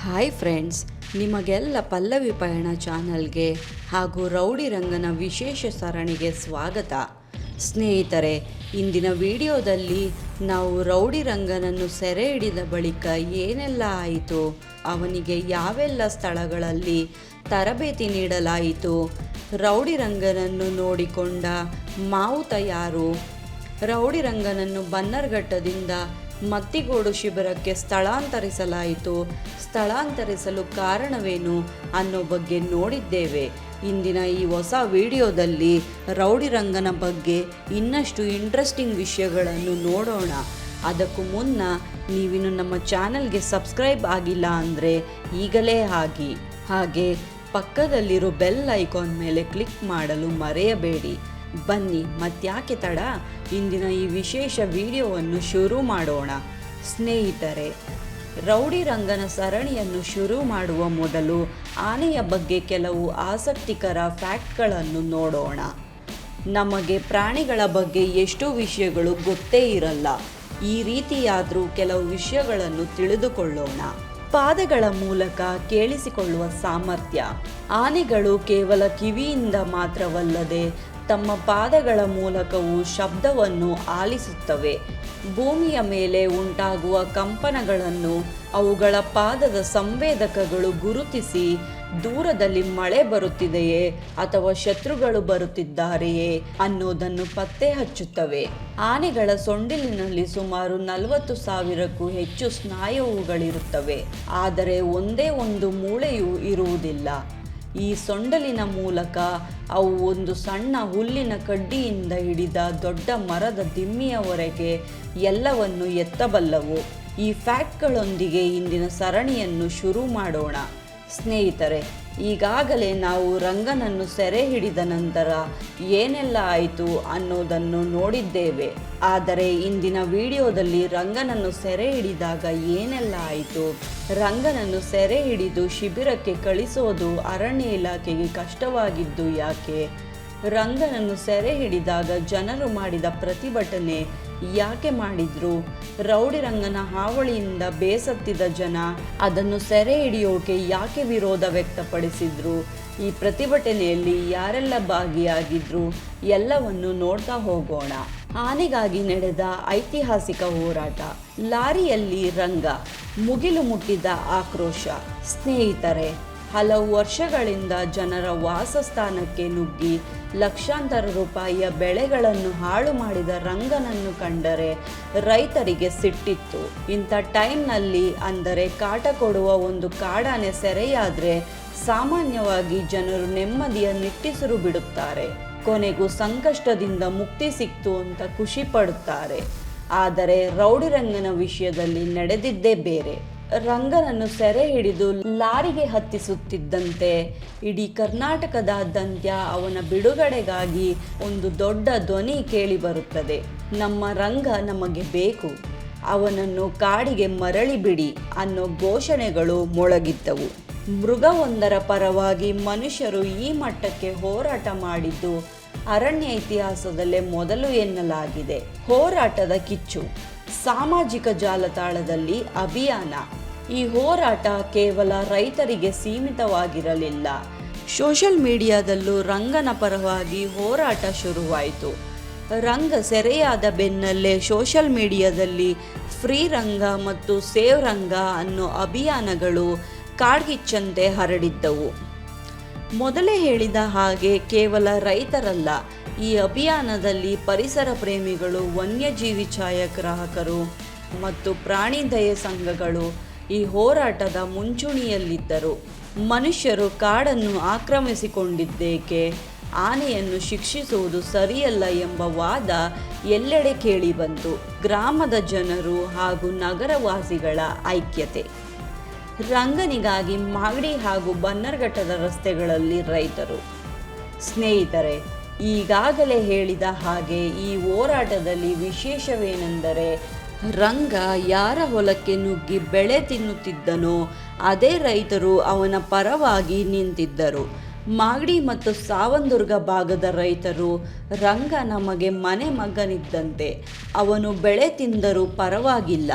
Hi friends, ನಿಮಗೆಲ್ಲ ಪಲ್ಲವಿ ಪಯಣ ಚಾನಲ್ಗೆ ಹಾಗೂ ರೌಡಿ ರಂಗನ ವಿಶೇಷ ಸರಣಿಗೆ ಸ್ವಾಗತ. ಸ್ನೇಹಿತರೆ, ಇಂದಿನ ವಿಡಿಯೋದಲ್ಲಿ ನಾವು ರೌಡಿ ರಂಗನನ್ನು ಸೆರೆ ಹಿಡಿದ ಬಳಿಕ ಏನೆಲ್ಲ ಆಯಿತು, ಅವನಿಗೆ ಯಾವೆಲ್ಲ ಸ್ಥಳಗಳಲ್ಲಿ ತರಬೇತಿ ನೀಡಲಾಯಿತು, ರೌಡಿ ರಂಗನನ್ನು ನೋಡಿಕೊಂಡ ಮಾವುತ ಯಾರು, ರೌಡಿ ರಂಗನನ್ನು ಬನ್ನರ್ಘಟ್ಟದಿಂದ ಮತ್ತಿಗೋಡು ಶಿಬಿರಕ್ಕೆ ಸ್ಥಳಾಂತರಿಸಲು ಕಾರಣವೇನು ಅನ್ನೋ ಬಗ್ಗೆ ನೋಡಿದ್ದೇವೆ. ಇಂದಿನ ಈ ಹೊಸ ವಿಡಿಯೋದಲ್ಲಿ ರೌಡಿ ರಂಗನ ಬಗ್ಗೆ ಇನ್ನಷ್ಟು ಇಂಟ್ರೆಸ್ಟಿಂಗ್ ವಿಷಯಗಳನ್ನು ನೋಡೋಣ. ಅದಕ್ಕೂ ಮುನ್ನ ನೀವಿನ್ನು ನಮ್ಮ ಚಾನಲ್ಗೆ ಸಬ್ಸ್ಕ್ರೈಬ್ ಆಗಿಲ್ಲ ಅಂದರೆ ಈಗಲೇ ಹಾಗೆ ಪಕ್ಕದಲ್ಲಿರೋ ಬೆಲ್ ಐಕಾನ್ ಮೇಲೆ ಕ್ಲಿಕ್ ಮಾಡಲು ಮರೆಯಬೇಡಿ. ಬನ್ನಿ, ಮತ್ಯಾಕೆ ತಡ, ಇಂದಿನ ಈ ವಿಶೇಷ ವಿಡಿಯೋವನ್ನು ಶುರು ಮಾಡೋಣ. ಸ್ನೇಹಿತರೆ, ರೌಡಿ ರಂಗನ ಸರಣಿಯನ್ನು ಶುರು ಮಾಡುವ ಮೊದಲು ಆನೆಯ ಬಗ್ಗೆ ಕೆಲವು ಆಸಕ್ತಿಕರ ಫ್ಯಾಕ್ಟ್ಗಳನ್ನು ನೋಡೋಣ. ನಮಗೆ ಪ್ರಾಣಿಗಳ ಬಗ್ಗೆ ಎಷ್ಟೋ ವಿಷಯಗಳು ಗೊತ್ತೇ ಇರಲ್ಲ. ಈ ರೀತಿಯಾದರೂ ಕೆಲವು ವಿಷಯಗಳನ್ನು ತಿಳಿದುಕೊಳ್ಳೋಣ. ಪಾದಗಳ ಮೂಲಕ ಕೇಳಿಸಿಕೊಳ್ಳುವ ಸಾಮರ್ಥ್ಯ. ಆನೆಗಳು ಕೇವಲ ಕಿವಿಯಿಂದ ಮಾತ್ರವಲ್ಲದೆ ತಮ್ಮ ಪಾದಗಳ ಮೂಲಕವೂ ಶಬ್ದವನ್ನು ಆಲಿಸುತ್ತವೆ. ಭೂಮಿಯ ಮೇಲೆ ಉಂಟಾಗುವ ಕಂಪನಗಳನ್ನು ಅವುಗಳ ಪಾದದ ಸಂವೇದಕಗಳು ಗುರುತಿಸಿ ದೂರದಲ್ಲಿ ಮಳೆ ಬರುತ್ತಿದೆಯೇ ಅಥವಾ ಶತ್ರುಗಳು ಬರುತ್ತಿದ್ದಾರೆಯೇ ಅನ್ನೋದನ್ನು ಪತ್ತೆ ಹಚ್ಚುತ್ತವೆ. ಆನೆಗಳ ಸೊಂಡಿಲಿನಲ್ಲಿ ಸುಮಾರು 40,000ಕ್ಕೂ ಹೆಚ್ಚು ಸ್ನಾಯುಗಳಿರುತ್ತವೆ, ಆದರೆ ಒಂದೇ ಒಂದು ಮೂಳೆಯೂ ಇರುವುದಿಲ್ಲ. ಈ ಸೊಂಡಲಿನ ಮೂಲಕ ಅವು ಒಂದು ಸಣ್ಣ ಹುಲ್ಲಿನ ಕಡ್ಡಿಯಿಂದ ಹಿಡಿದ ದೊಡ್ಡ ಮರದ ದಿಮ್ಮಿಯವರೆಗೆ ಎಲ್ಲವನ್ನು ಎತ್ತಬಲ್ಲವು. ಈ ಫ್ಯಾಕ್ಟ್ಗಳೊಂದಿಗೆ ಇಂದಿನ ಸರಣಿಯನ್ನು ಶುರು ಮಾಡೋಣ. ಸ್ನೇಹಿತರೆ, ಈಗಾಗಲೇ ನಾವು ರಂಗನನ್ನು ಸೆರೆ ಹಿಡಿದ ನಂತರ ಏನೆಲ್ಲ ಆಯಿತು ಅನ್ನೋದನ್ನು ನೋಡಿದ್ದೇವೆ. ಆದರೆ ಇಂದಿನ ವಿಡಿಯೋದಲ್ಲಿ ರಂಗನನ್ನು ಸೆರೆ ಹಿಡಿದಾಗ ಏನೆಲ್ಲ ಆಯಿತು, ರಂಗನನ್ನು ಸೆರೆ ಹಿಡಿದು ಶಿಬಿರಕ್ಕೆ ಕಳಿಸೋದು ಅರಣ್ಯ ಇಲಾಖೆಗೆ ಕಷ್ಟವಾಗಿದ್ದು ಯಾಕೆ, ರಂಗನನ್ನು ಸೆರೆ ಹಿಡಿದಾಗ ಜನರು ಮಾಡಿದ ಪ್ರತಿಭಟನೆ ಯಾಕೆ ಮಾಡಿದ್ರು, ರೌಡಿ ರಂಗನ ಹಾವಳಿಯಿಂದ ಬೇಸತ್ತಿದ ಜನ ಅದನ್ನು ಸೆರೆ ಹಿಡಿಯೋಕೆ ಯಾಕೆ ವಿರೋಧ ವ್ಯಕ್ತಪಡಿಸಿದ್ರು, ಈ ಪ್ರತಿಭಟನೆಯಲ್ಲಿ ಯಾರೆಲ್ಲ ಭಾಗಿಯಾಗಿದ್ರು, ಎಲ್ಲವನ್ನು ನೋಡ್ತಾ ಹೋಗೋಣ. ಆನೆಗಾಗಿ ನಡೆದ ಐತಿಹಾಸಿಕ ಹೋರಾಟ. ಲಾರಿಯಲ್ಲಿ ರಂಗ, ಮುಗಿಲು ಮುಟ್ಟಿದ ಆಕ್ರೋಶ. ಸ್ನೇಹಿತರೆ, ಹಲವು ವರ್ಷಗಳಿಂದ ಜನರ ವಾಸಸ್ಥಾನಕ್ಕೆ ನುಗ್ಗಿ ಲಕ್ಷಾಂತರ ರೂಪಾಯಿಯ ಬೆಳೆಗಳನ್ನು ಹಾಳು ಮಾಡಿದ ರಂಗನನ್ನು ಕಂಡರೆ ರೈತರಿಗೆ ಸಿಟ್ಟಿತ್ತು. ಇಂಥ ಟೈಮ್ನಲ್ಲಿ, ಅಂದರೆ ಕಾಟ ಕೊಡುವ ಒಂದು ಕಾಡಾನೆ ಸೆರೆಯಾದರೆ ಸಾಮಾನ್ಯವಾಗಿ ಜನರು ನೆಮ್ಮದಿಯ ನಿಟ್ಟುಸಿರು ಬಿಡುತ್ತಾರೆ. ಕೊನೆಗೂ ಸಂಕಷ್ಟದಿಂದ ಮುಕ್ತಿ ಸಿಕ್ತು ಅಂತ ಖುಷಿ ಪಡುತ್ತಾರೆ. ಆದರೆ ರೌಡಿ ರಂಗನ ವಿಷಯದಲ್ಲಿ ನಡೆದಿದ್ದೇ ಬೇರೆ. ರಂಗನನ್ನು ಸೆರೆ ಹಿಡಿದು ಲಾರಿಗೆ ಹತ್ತಿಸುತ್ತಿದ್ದಂತೆ ಇಡೀ ಕರ್ನಾಟಕದಾದ್ಯಂತ ಅವನ ಬಿಡುಗಡೆಗಾಗಿ ಒಂದು ದೊಡ್ಡ ಧ್ವನಿ ಕೇಳಿ ಬರುತ್ತದೆ. ನಮ್ಮ ರಂಗ ನಮಗೆ ಬೇಕು, ಅವನನ್ನು ಕಾಡಿಗೆ ಮರಳಿ ಬಿಡಿ ಅನ್ನೋ ಘೋಷಣೆಗಳು ಮೊಳಗಿದ್ದವು. ಮೃಗವೊಂದರ ಪರವಾಗಿ ಮನುಷ್ಯರು ಈ ಮಟ್ಟಕ್ಕೆ ಹೋರಾಟ ಮಾಡಿದ್ದು ಅರಣ್ಯ ಇತಿಹಾಸದಲ್ಲೇ ಮೊದಲು ಎನ್ನಲಾಗಿದೆ. ಹೋರಾಟದ ಕಿಚ್ಚು. ಸಾಮಾಜಿಕ ಜಾಲತಾಣದಲ್ಲಿ ಅಭಿಯಾನ. ಈ ಹೋರಾಟ ಕೇವಲ ರೈತರಿಗೆ ಸೀಮಿತವಾಗಿರಲಿಲ್ಲ. ಸೋಷಿಯಲ್ ಮೀಡಿಯಾದಲ್ಲೂ ರಂಗನ ಪರವಾಗಿ ಹೋರಾಟ ಶುರುವಾಯಿತು. ರಂಗ ಸೆರೆಯಾದ ಬೆನ್ನಲ್ಲೇ ಸೋಷಿಯಲ್ ಮೀಡಿಯಾದಲ್ಲಿ ಫ್ರೀ ರಂಗ ಮತ್ತು ಸೇವ್ ರಂಗ ಅನ್ನೋ ಅಭಿಯಾನಗಳು ಕಾಡ್ಗಿಚ್ಚಂತೆ ಹರಡಿದ್ದವು. ಮೊದಲೇ ಹೇಳಿದ ಹಾಗೆ ಕೇವಲ ರೈತರಲ್ಲ, ಈ ಅಭಿಯಾನದಲ್ಲಿ ಪರಿಸರ ಪ್ರೇಮಿಗಳು, ವನ್ಯಜೀವಿ ಛಾಯಾಗ್ರಾಹಕರು ಮತ್ತು ಪ್ರಾಣಿ ದಯೆ ಸಂಘಗಳು ಈ ಹೋರಾಟದ ಮುಂಚೂಣಿಯಲ್ಲಿದ್ದರು. ಮನುಷ್ಯರು ಕಾಡನ್ನು ಆಕ್ರಮಿಸಿಕೊಂಡಿದ್ದೇಕೆ, ಆನೆಯನ್ನು ಶಿಕ್ಷಿಸುವುದು ಸರಿಯಲ್ಲ ಎಂಬ ವಾದ ಎಲ್ಲೆಡೆ ಕೇಳಿಬಂತು. ಗ್ರಾಮದ ಜನರು ಹಾಗೂ ನಗರವಾಸಿಗಳ ಐಕ್ಯತೆ. ರಂಗನಿಗಾಗಿ ಮಾಗಡಿ ಹಾಗೂ ಬನ್ನರ್ಘಟ್ಟದ ರಸ್ತೆಗಳಲ್ಲಿ ರೈತರು. ಸ್ನೇಹಿತರೆ, ಈಗಾಗಲೇ ಹೇಳಿದ ಹಾಗೆ ಈ ಹೋರಾಟದಲ್ಲಿ ವಿಶೇಷವೇನೆಂದರೆ, ರಂಗ ಯಾರ ಹೊಲಕ್ಕೆ ನುಗ್ಗಿ ಬೆಳೆ ತಿನ್ನುತ್ತಿದ್ದನೋ ಅದೇ ರೈತರು ಅವನ ಪರವಾಗಿ ನಿಂತಿದ್ದರು. ಮಾಗಡಿ ಮತ್ತು ಸಾವಂದುರ್ಗ ಭಾಗದ ರೈತರು, ರಂಗ ನಮಗೆ ಮನೆ ಮಗನಿದ್ದಂತೆ, ಅವನು ಬೆಳೆ ತಿಂದರೂ ಪರವಾಗಿಲ್ಲ,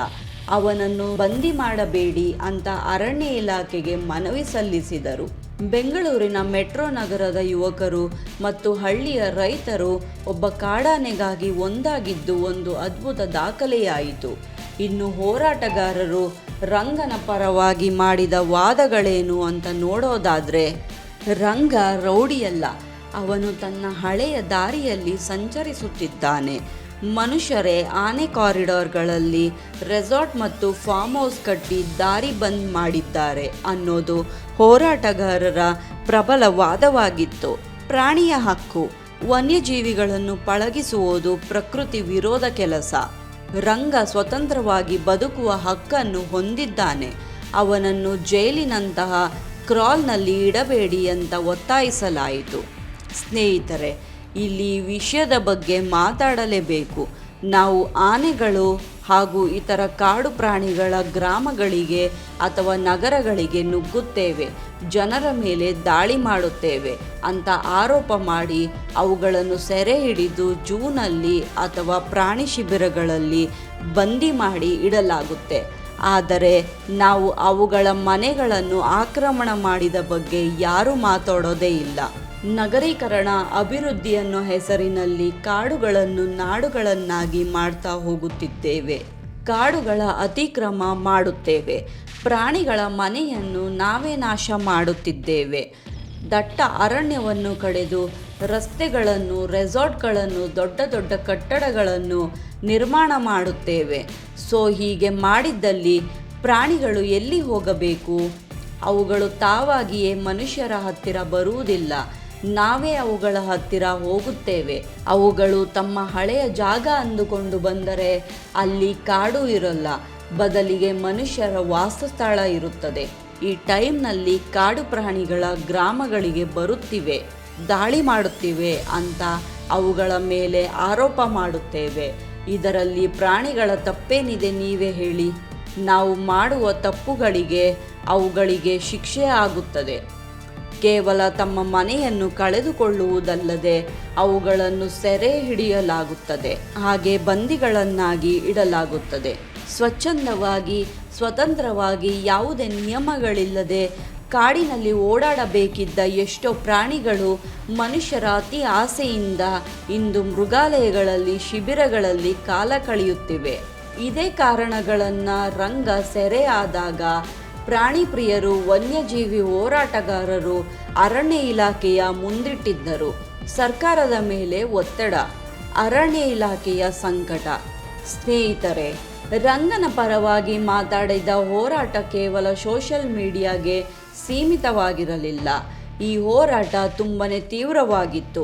ಅವನನ್ನು ಬಂದಿ ಮಾಡಬೇಡಿ ಅಂತ ಅರಣ್ಯ ಇಲಾಖೆಗೆ ಮನವಿ ಸಲ್ಲಿಸಿದರು. ಬೆಂಗಳೂರಿನ ಮೆಟ್ರೋ ನಗರದ ಯುವಕರು ಮತ್ತು ಹಳ್ಳಿಯ ರೈತರು ಒಬ್ಬ ಕಾಡಾನೆಗಾಗಿ ಒಂದಾಗಿದ್ದು ಒಂದು ಅದ್ಭುತ ದಾಖಲೆಯಾಯಿತು. ಇನ್ನು ಹೋರಾಟಗಾರರು ರಂಗನ ಪರವಾಗಿ ಮಾಡಿದ ವಾದಗಳೇನು ಅಂತ ನೋಡೋದಾದರೆ, ರಂಗ ರೌಡಿಯಲ್ಲ, ಅವನು ತನ್ನ ಹಳೆಯ ದಾರಿಯಲ್ಲಿ ಸಂಚರಿಸುತ್ತಿದ್ದಾನೆ. ಮನುಷ್ಯರೇ ಆನೆ ಕಾರಿಡಾರ್ಗಳಲ್ಲಿ ರೆಸಾರ್ಟ್ ಮತ್ತು ಫಾರ್ಮ್ ಹೌಸ್ ಕಟ್ಟಿ ದಾರಿ ಬಂದ್ ಮಾಡಿದ್ದಾರೆ ಅನ್ನೋದು ಹೋರಾಟಗಾರರ ಪ್ರಬಲ ವಾದವಾಗಿತ್ತು. ಪ್ರಾಣಿಯ ಹಕ್ಕು, ವನ್ಯಜೀವಿಗಳನ್ನು ಪಳಗಿಸುವುದು ಪ್ರಕೃತಿ ವಿರೋಧ ಕೆಲಸ. ರಂಗ ಸ್ವತಂತ್ರವಾಗಿ ಬದುಕುವ ಹಕ್ಕನ್ನು ಹೊಂದಿದ್ದಾನೆ. ಅವನನ್ನು ಜೈಲಿನಂತಹ ಕ್ರಾಲ್ನಲ್ಲಿ ಇಡಬೇಡಿ ಅಂತ ಒತ್ತಾಯಿಸಲಾಯಿತು. ಸ್ನೇಹಿತರೆ, ಇಲ್ಲಿ ಈ ವಿಷಯದ ಬಗ್ಗೆ ಮಾತಾಡಲೇಬೇಕು. ನಾವು ಆನೆಗಳು ಹಾಗೂ ಇತರ ಕಾಡು ಪ್ರಾಣಿಗಳ ಗ್ರಾಮಗಳಿಗೆ ಅಥವಾ ನಗರಗಳಿಗೆ ನುಗ್ಗುತ್ತೇವೆ, ಜನರ ಮೇಲೆ ದಾಳಿ ಮಾಡುತ್ತೇವೆ ಅಂತ ಆರೋಪ ಮಾಡಿ ಅವುಗಳನ್ನು ಸೆರೆ ಹಿಡಿದು ಜೂನಲ್ಲಿ ಅಥವಾ ಪ್ರಾಣಿ ಶಿಬಿರಗಳಲ್ಲಿ ಬಂದಿ ಮಾಡಿ ಇಡಲಾಗುತ್ತೆ. ಆದರೆ ನಾವು ಅವುಗಳ ಮನೆಗಳನ್ನು ಆಕ್ರಮಣ ಮಾಡಿದ ಬಗ್ಗೆ ಯಾರೂ ಮಾತಾಡೋದೇ ಇಲ್ಲ. ನಗರೀಕರಣ, ಅಭಿವೃದ್ಧಿ ಅನ್ನೋ ಹೆಸರಿನಲ್ಲಿ ಕಾಡುಗಳನ್ನು ನಾಡುಗಳನ್ನಾಗಿ ಮಾಡ್ತಾ ಹೋಗುತ್ತಿದ್ದೇವೆ. ಕಾಡುಗಳ ಅತಿಕ್ರಮ ಮಾಡುತ್ತೇವೆ. ಪ್ರಾಣಿಗಳ ಮನೆಯನ್ನು ನಾವೇ ನಾಶ ಮಾಡುತ್ತಿದ್ದೇವೆ. ದಟ್ಟ ಅರಣ್ಯವನ್ನು ಕಡಿದು ರಸ್ತೆಗಳನ್ನು, ರೆಸಾರ್ಟ್ಗಳನ್ನು, ದೊಡ್ಡ ದೊಡ್ಡ ಕಟ್ಟಡಗಳನ್ನು ನಿರ್ಮಾಣ ಮಾಡುತ್ತೇವೆ. ಹೀಗೆ ಮಾಡಿದ್ದಲ್ಲಿ ಪ್ರಾಣಿಗಳು ಎಲ್ಲಿ ಹೋಗಬೇಕು? ಅವುಗಳು ತಾವಾಗಿಯೇ ಮನುಷ್ಯರ ಹತ್ತಿರ ಬರುವುದಿಲ್ಲ, ನಾವೇ ಅವುಗಳ ಹತ್ತಿರ ಹೋಗುತ್ತೇವೆ. ಅವುಗಳು ತಮ್ಮ ಹಳೆಯ ಜಾಗ ಅಂದುಕೊಂಡು ಬಂದರೆ ಅಲ್ಲಿ ಕಾಡು ಇರಲ್ಲ, ಬದಲಿಗೆ ಮನುಷ್ಯರ ವಾಸಸ್ಥಳ ಇರುತ್ತದೆ. ಈ ಟೈಮ್ನಲ್ಲಿ ಕಾಡು ಪ್ರಾಣಿಗಳ ಗ್ರಾಮಗಳಿಗೆ ಬರುತ್ತಿವೆ, ದಾಳಿ ಮಾಡುತ್ತಿವೆ ಅಂತ ಅವುಗಳ ಮೇಲೆ ಆರೋಪ ಮಾಡುತ್ತೇವೆ. ಇದರಲ್ಲಿ ಪ್ರಾಣಿಗಳ ತಪ್ಪೇನಿದೆ ನೀವೇ ಹೇಳಿ? ನಾವು ಮಾಡುವ ತಪ್ಪುಗಳಿಗೆ ಅವುಗಳಿಗೆ ಶಿಕ್ಷೆ ಆಗುತ್ತದೆ. ಕೇವಲ ತಮ್ಮ ಮನೆಯನ್ನು ಕಳೆದುಕೊಳ್ಳುವುದಲ್ಲದೆ ಅವುಗಳನ್ನು ಸೆರೆ ಹಿಡಿಯಲಾಗುತ್ತದೆ, ಹಾಗೆ ಬಂದಿಗಳನ್ನಾಗಿ ಇಡಲಾಗುತ್ತದೆ. ಸ್ವಚ್ಛಂದವಾಗಿ, ಸ್ವತಂತ್ರವಾಗಿ, ಯಾವುದೇ ನಿಯಮಗಳಿಲ್ಲದೆ ಕಾಡಿನಲ್ಲಿ ಓಡಾಡಬೇಕಿದ್ದ ಎಷ್ಟೋ ಪ್ರಾಣಿಗಳು ಮನುಷ್ಯರ ಅತಿ ಆಸೆಯಿಂದ ಇಂದು ಮೃಗಾಲಯಗಳಲ್ಲಿ, ಶಿಬಿರಗಳಲ್ಲಿ ಕಾಲ ಕಳೆಯುತ್ತಿವೆ. ಇದೇ ಕಾರಣಗಳನ್ನು ರಂಗ ಸೆರೆ ಆದಾಗ ಪ್ರಾಣಿ ಪ್ರಿಯರು, ವನ್ಯಜೀವಿ ಹೋರಾಟಗಾರರು ಅರಣ್ಯ ಇಲಾಖೆಯ ಮುಂದಿಟ್ಟಿದ್ದರು. ಸರ್ಕಾರದ ಮೇಲೆ ಒತ್ತಡ, ಅರಣ್ಯ ಇಲಾಖೆಯ ಸಂಕಟ. ಸ್ನೇಹಿತರೆ, ರಂಗನ ಪರವಾಗಿ ಮಾತಾಡಿದ ಹೋರಾಟ ಕೇವಲ ಸೋಷಿಯಲ್ ಮೀಡಿಯಾಗೆ ಸೀಮಿತವಾಗಿರಲಿಲ್ಲ. ಈ ಹೋರಾಟ ತುಂಬನೇ ತೀವ್ರವಾಗಿತ್ತು.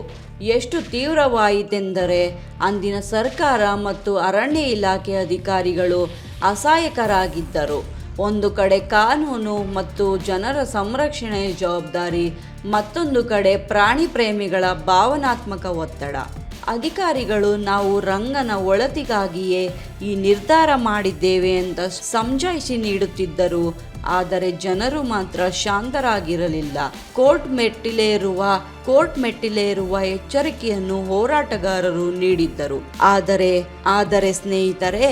ಎಷ್ಟು ತೀವ್ರವಾಯಿತೆಂದರೆ ಅಂದಿನ ಸರ್ಕಾರ ಮತ್ತು ಅರಣ್ಯ ಇಲಾಖೆ ಅಧಿಕಾರಿಗಳು ಅಸಹಾಯಕರಾಗಿದ್ದರು. ಒಂದು ಕಡೆ ಕಾನೂನು ಮತ್ತು ಜನರ ಸಂರಕ್ಷಣೆಯ ಜವಾಬ್ದಾರಿ, ಮತ್ತೊಂದು ಕಡೆ ಪ್ರಾಣಿ ಪ್ರೇಮಿಗಳ ಭಾವನಾತ್ಮಕ ಒತ್ತಡ. ಅಧಿಕಾರಿಗಳು ನಾವು ರಂಗನ ಒಳಿತಿಗಾಗಿಯೇ ಈ ನಿರ್ಧಾರ ಮಾಡಿದ್ದೇವೆ ಅಂತ ಸಮಜಾಯಿಷಿ ನೀಡುತ್ತಿದ್ದರು. ಆದರೆ ಜನರು ಮಾತ್ರ ಶಾಂತರಾಗಿರಲಿಲ್ಲ. ಕೋರ್ಟ್ ಮೆಟ್ಟಿಲೇರುವ ಎಚ್ಚರಿಕೆಯನ್ನು ಹೋರಾಟಗಾರರು ನೀಡಿದ್ದರು. ಆದರೆ ಸ್ನೇಹಿತರೆ,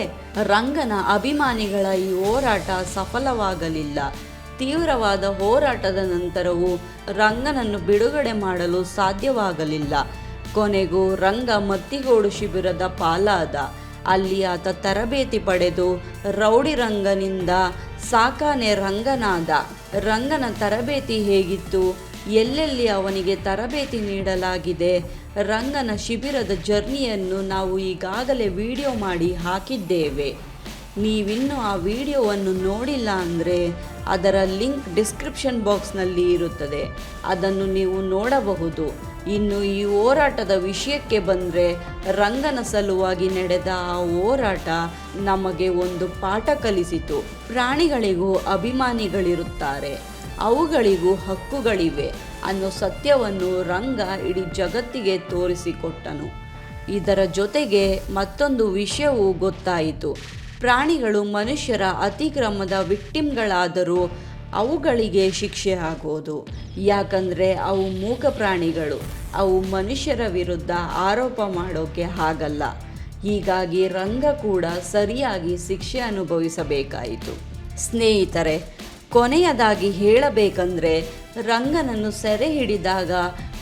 ರಂಗನ ಅಭಿಮಾನಿಗಳ ಈ ಹೋರಾಟ ಸಫಲವಾಗಲಿಲ್ಲ. ತೀವ್ರವಾದ ಹೋರಾಟದ ನಂತರವೂ ರಂಗನನ್ನು ಬಿಡುಗಡೆ ಮಾಡಲು ಸಾಧ್ಯವಾಗಲಿಲ್ಲ. ಕೊನೆಗೂ ರಂಗ ಮತ್ತಿಗೋಡು ಶಿಬಿರದ ಪಾಲಾದ. ಅಲ್ಲಿ ಆತ ತರಬೇತಿ ಪಡೆದು ರೌಡಿ ರಂಗನಿಂದ ಸಾಕಾನೆ ರಂಗನಾದ. ರಂಗನ ತರಬೇತಿ ಹೇಗಿತ್ತು, ಎಲ್ಲೆಲ್ಲಿ ಅವನಿಗೆ ತರಬೇತಿ ನೀಡಲಾಗಿದೆ, ರಂಗನ ಶಿಬಿರದ ಜರ್ನಿಯನ್ನು ನಾವು ಈಗಾಗಲೇ ವಿಡಿಯೋ ಮಾಡಿ ಹಾಕಿದ್ದೇವೆ. ನೀವಿನ್ನೂ ಆ ವಿಡಿಯೋವನ್ನು ನೋಡಿಲ್ಲ ಅಂದರೆ ಅದರ ಲಿಂಕ್ ಡಿಸ್ಕ್ರಿಪ್ಷನ್ ಬಾಕ್ಸ್ನಲ್ಲಿ ಇರುತ್ತದೆ, ಅದನ್ನು ನೀವು ನೋಡಬಹುದು. ಇನ್ನು ಈ ಹೋರಾಟದ ವಿಷಯಕ್ಕೆ ಬಂದರೆ, ರಂಗನ ಸಲುವಾಗಿ ನಡೆದ ಆ ಹೋರಾಟ ನಮಗೆ ಒಂದು ಪಾಠ ಕಲಿಸಿತು. ಪ್ರಾಣಿಗಳಿಗೂ ಅಭಿಮಾನಿಗಳಿರುತ್ತಾರೆ, ಅವುಗಳಿಗೂ ಹಕ್ಕುಗಳಿವೆ ಅನ್ನೋ ಸತ್ಯವನ್ನು ರಂಗ ಇಡೀ ಜಗತ್ತಿಗೆ ತೋರಿಸಿಕೊಟ್ಟನು. ಇದರ ಜೊತೆಗೆ ಮತ್ತೊಂದು ವಿಷಯವೂ ಗೊತ್ತಾಯಿತು. ಪ್ರಾಣಿಗಳು ಮನುಷ್ಯರ ಅತಿಕ್ರಮದ ವಿಕ್ಟಿಮ್ಗಳಾದರೂ ಅವುಗಳಿಗೆ ಶಿಕ್ಷೆ ಆಗೋದು. ಯಾಕಂದರೆ ಅವು ಮೂಕ ಪ್ರಾಣಿಗಳು, ಅವು ಮನುಷ್ಯರ ವಿರುದ್ಧ ಆರೋಪ ಮಾಡೋಕ್ಕೆ ಆಗಲ್ಲ. ಹೀಗಾಗಿ ರಂಗ ಕೂಡ ಸರಿಯಾಗಿ ಶಿಕ್ಷೆ ಅನುಭವಿಸಬೇಕಾಯಿತು. ಸ್ನೇಹಿತರೆ, ಕೊನೆಯದಾಗಿ ಹೇಳಬೇಕಂದ್ರೆ ರಂಗನನ್ನು ಸೆರೆ ಹಿಡಿದಾಗ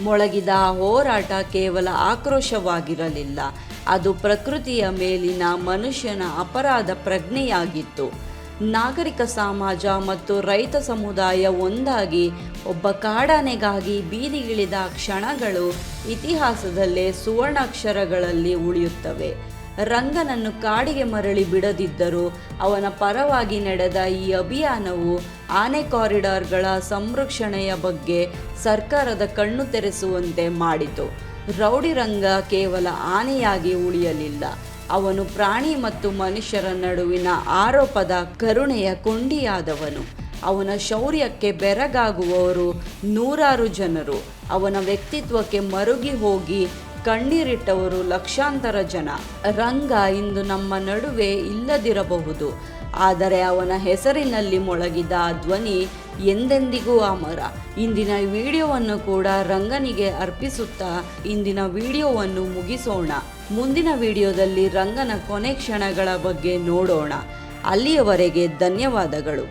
ಮೊಳಗಿದ ಹೋರಾಟ ಕೇವಲ ಆಕ್ರೋಶವಾಗಿರಲಿಲ್ಲ, ಅದು ಪ್ರಕೃತಿಯ ಮೇಲಿನ ಮನುಷ್ಯನ ಅಪರಾಧ ಪ್ರಜ್ಞೆಯಾಗಿತ್ತು. ನಾಗರಿಕ ಸಮಾಜ ಮತ್ತು ರೈತ ಸಮುದಾಯ ಒಂದಾಗಿ ಒಬ್ಬ ಕಾಡಾನೆಗಾಗಿ ಬೀದಿಗಿಳಿದ ಕ್ಷಣಗಳು ಇತಿಹಾಸದಲ್ಲೇ ಸುವರ್ಣಾಕ್ಷರಗಳಲ್ಲಿ ಉಳಿಯುತ್ತವೆ. ರಂಗನನ್ನು ಕಾಡಿಗೆ ಮರಳಿ ಬಿಡದಿದ್ದರೂ ಅವನ ಪರವಾಗಿ ನಡೆದ ಈ ಅಭಿಯಾನವು ಆನೆ ಕಾರಿಡಾರ್ಗಳ ಸಂರಕ್ಷಣೆಯ ಬಗ್ಗೆ ಸರ್ಕಾರದ ಕಣ್ಣು ತೆರೆಸುವಂತೆ ಮಾಡಿತು. ರೌಡಿ ರಂಗ ಕೇವಲ ಆನೆಯಾಗಿ ಉಳಿಯಲಿಲ್ಲ, ಅವನು ಪ್ರಾಣಿ ಮತ್ತು ಮನುಷ್ಯರ ನಡುವಿನ ಆರೋಪದ ಕರುಣೆಯ ಕೊಂಡಿಯಾದವನು. ಅವನ ಶೌರ್ಯಕ್ಕೆ ಬೆರಗಾಗುವವರು ನೂರಾರು ಜನರು, ಅವನ ವ್ಯಕ್ತಿತ್ವಕ್ಕೆ ಮರುಗಿ ಹೋಗಿ ಕಣ್ಣೀರಿಟ್ಟವರು ಲಕ್ಷಾಂತರ ಜನ. ರಂಗ ಇಂದು ನಮ್ಮ ನಡುವೆ ಇಲ್ಲದಿರಬಹುದು, ಆದರೆ ಅವನ ಹೆಸರಿನಲ್ಲಿ ಮೊಳಗಿದ ಧ್ವನಿ ಎಂದೆಂದಿಗೂ ಅಮರ. ಇಂದಿನ ವಿಡಿಯೋವನ್ನು ಕೂಡ ರಂಗನಿಗೆ ಅರ್ಪಿಸುತ್ತಾ ಇಂದಿನ ವಿಡಿಯೋವನ್ನು ಮುಗಿಸೋಣ. ಮುಂದಿನ ವಿಡಿಯೋದಲ್ಲಿ ರಂಗನ ಕೊನೆ ಕ್ಷಣಗಳ ಬಗ್ಗೆ ನೋಡೋಣ. ಅಲ್ಲಿಯವರೆಗೆ ಧನ್ಯವಾದಗಳು.